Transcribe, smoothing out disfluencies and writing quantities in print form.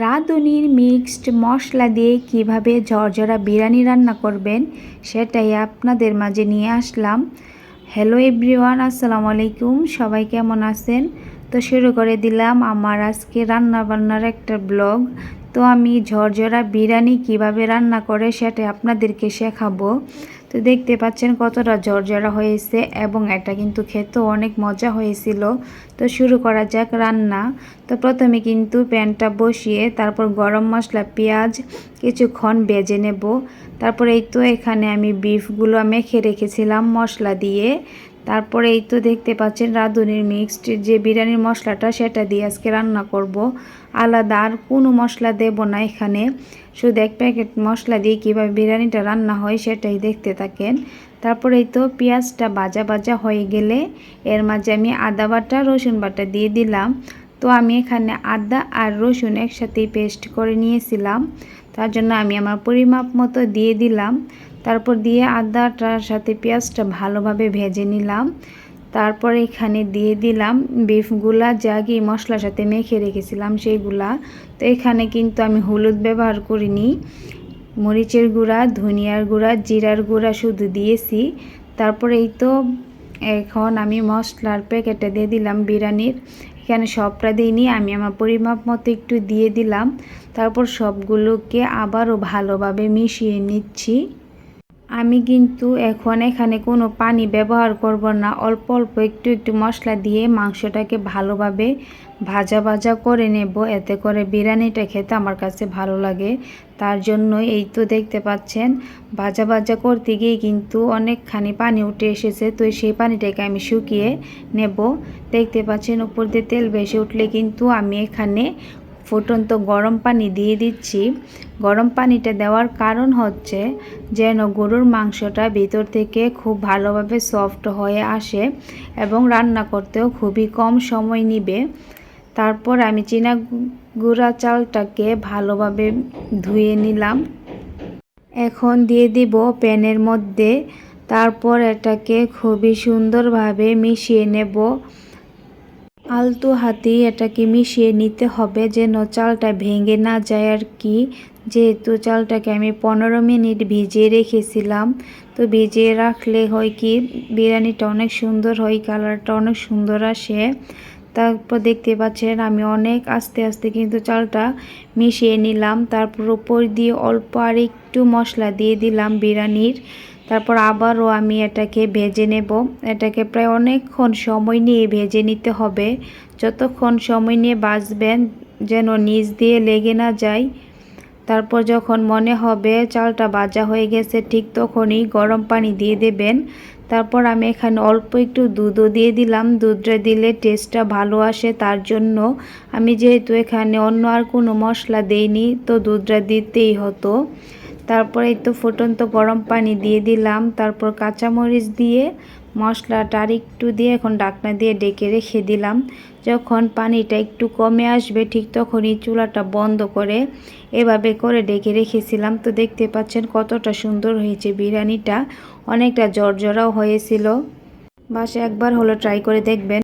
রাঁধুনির mixed মশলা দিয়ে কিভাবে ঝরঝরা বিরিয়ানি রান্না করবেন সেটাই আপনাদের মাঝে নিয়ে আসলাম। হ্যালো এভরিওয়ান, আসসালামু আলাইকুম। সবাই কেমন আছেন? তো শুরু করে দিলাম আমার আজকে রান্না বান্নার একটা ব্লগ। তো আমি ঝরঝরা বিরিয়ানি কিভাবে রান্না করে সেটা আপনাদেরকে শেখাবো। তো দেখতে পাচ্ছেন কতটা ঝরঝরা হয়েছে এবং এটা কিন্তু খেতেও অনেক মজা হয়েছিল। তো শুরু করা যাক রান্না। তো প্রথমে কিন্তু প্যানটা বসিয়ে তারপর গরম মশলা পেঁয়াজ কিছুক্ষণ ভেজে নেব। তারপরে এই তো এখানে আমি বিফগুলো মেখে রেখেছিলাম মশলা দিয়ে। তারপরে এই তো দেখতে পাচ্ছেন রাঁধুনির মিক্সড যে বিরিয়ানির মশলাটা সেটা দিয়ে আজকে রান্না করব। আলাদা আর কোনো মশলা দেব না এখানে, শুধু এক প্যাকেট মশলা দিয়ে কীভাবে বিরিয়ানিটা রান্না হয় সেটাই দেখতে থাকেন। তারপরে এই তো পেঁয়াজটা ভাজা ভাজা হয়ে গেলে এর মাঝে আমি আদা বাটা রসুন বাটা দিয়ে দিলাম। তো আমি এখানে আদা আর রসুন একসাথেই পেস্ট করে নিয়েছিলাম, তার জন্য আমি আমার পরিমাপ মতো দিয়ে দিলাম। তারপর দিয়ে আদাটার সাথে পেঁয়াজটা ভালোভাবে ভেজে নিলাম। তারপর এখানে দিয়ে দিলাম বিফগুলা যা আগে মশলার সাথে মেখে রেখেছিলাম সেইগুলা। তো এখানে কিন্তু আমি হলুদ ব্যবহার করিনি, মরিচের গুঁড়া, ধনিয়ার গুঁড়া, জিরার গুঁড়া শুধু দিয়েছি। তারপরে এই তো এখন আমি মশলার প্যাকেটটা দিয়ে দিলাম বিরিয়ানির। এখানে সবটা দিইনি, আমি আমার পরিমাপ মতো একটু দিয়ে দিলাম। তারপর সবগুলোকে আবারও ভালোভাবে মিশিয়ে নিচ্ছি। আমি কিন্তু এখানে কোনো পানি ব্যবহার করব না, অল্প অল্প একটু একটু মশলা দিয়ে মাংসটাকে ভালোভাবে ভাজা ভাজা করে নেব, এতে করে বিরিয়ানিটা খেতে আমার কাছে ভালো লাগে। তার জন্য এই তো দেখতে পাচ্ছেন ভাজা ভাজা করতে গিয়ে কিন্তু অনেকখানি পানি উঠে এসেছে। তো সেই পানিটাকে আমি শুকিয়ে নেব। দেখতে পাচ্ছেন উপর দিয়ে তেল ভেসে উঠলে কিন্তু আমি এখানে ফুটন্ত গরম পানি দিয়ে দিচ্ছি। গরম পানিটা দেওয়ার কারণ হচ্ছে যেন গরুর মাংসটা ভিতর থেকে খুব ভালোভাবে সফট হয়ে আসে এবং রান্না করতেও খুবই কম সময় নেবে। তারপর আমি চীনা গুঁড়া চালটাকে ভালোভাবে ধুয়ে নিলাম। এখন দিয়ে দিব প্যানের মধ্যে। তারপর এটাকে খুবই সুন্দরভাবে মিশিয়ে নেব। আলতো হাতে এটাকে মিশিয়ে নিতে হবে যেন চালটা ভেঙে না যায় আর কি। যেহেতু চালটাকে আমি 15 মিনিট ভিজিয়ে রেখেছিলাম, তো ভিজিয়ে রাখলে হয় কি বিরিয়ানিটা অনেক সুন্দর হয়, কালারটা অনেক সুন্দর আসে। তারপর দেখতে পাচ্ছেন আমি অনেক আস্তে আস্তে কিন্তু চালটা মিশিয়ে নিলাম। তারপর উপর দিয়ে অল্প আর একটু মশলা দিয়ে দিলাম বিরিয়ানির। তারপর আবারও আমি এটাকে ভেজে নেব। এটাকে প্রায় অনেকক্ষণ সময় নিয়ে ভেজে নিতে হবে। যতক্ষণ সময় নিয়ে ভাজবেন যেন নিচ দিয়ে লেগে না যায়। তারপর যখন মনে হবে চালটা ভাজা হয়ে গেছে ঠিক তখনই গরম পানি দিয়ে দেবেন। তারপর আমি এখানে অল্প একটু দুধও দিয়ে দিলাম। দুধটা দিলে টেস্টটা ভালো আসে, তার জন্য আমি যেহেতু এখানে অন্য আর কোনো মশলা দেইনি তো দুধটা দিতেই হতো। তারপরে এই তো ফুটন্ত গরম পানি দিয়ে দিলাম। তারপর কাঁচামরিচ দিয়ে মশলাটা আর একটু দিয়ে এখন ঢাকনা দিয়ে ডেকে রেখে দিলাম। যখন পানিটা একটু কমে আসবে ঠিক তখনই চুলাটা বন্ধ করে এভাবে করে ডেকে রেখেছিলাম। তো দেখতে পাচ্ছেন কতটা সুন্দর হয়েছে বিরিয়ানিটা, অনেকটা জর্জরাও হয়েছিল। বাসায় একবার হলো ট্রাই করে দেখবেন।